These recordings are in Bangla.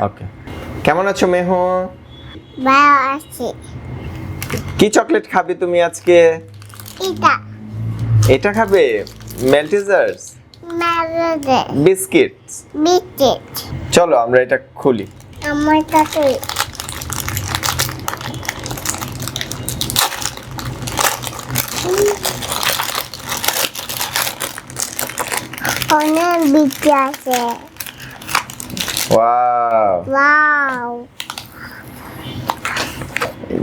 ওকে কেমন আছো মেহু ভালো আছি কি চকলেট খাবে তুমি আজকে এটা এটা খাবে মেল্টিজার্স মেলোডি বিস্কিটস বিস্কিট চলো আমরা এটা খুলি আমার কাছে অনেক বিচি আছে ওয়াও ওয়াও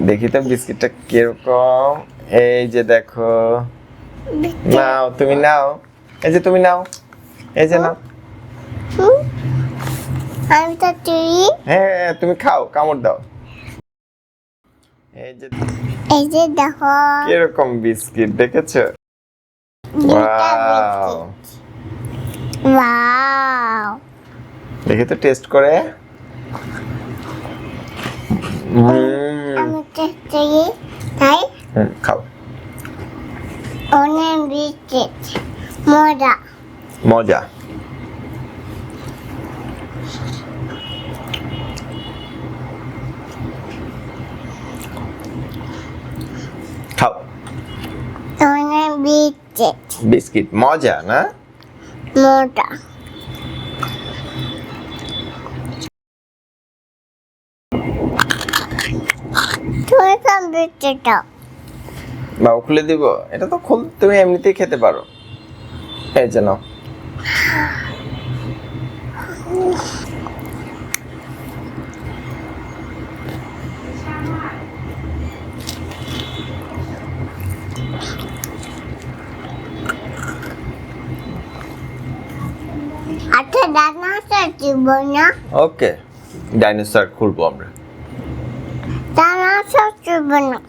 দেখি তো বিস্কিটটা কিরকম এই যে দেখো নাও তুমি নাও এই যে তুমি নাও এই যে নাও আমি তো তুই হ্যাঁ তুমি খাও কামড় দাও এই যে দেখো কিরকম বিস্কিট দেখেছো দুটা ওয়াও বিস্কিট ওয়াও দেখি তো টেস্ট করে আমি টেস্ট করি তাই খাও অনেক বিস্কিট মজা মজা খাও অনেক বিস্কিট বিস্কিট মজা না মজা তুমি কোন বিস্কিটটা বাবু খুলে দিব এটা তো তুমি এমনিতেই খেতে পারো এই যে নাও আচ্ছা দানা দিব না ওকে ডাইনোসর খুলবো আমরা দানা দিব না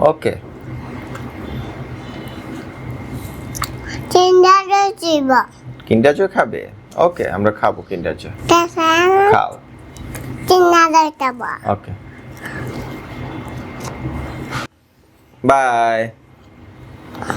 ওকে চিন্তা দিব কিন্ডার জয় খাবে ওকে আমরা খাবো কিন্ডার জয় খাও চিন্তা দিব ওকে বাই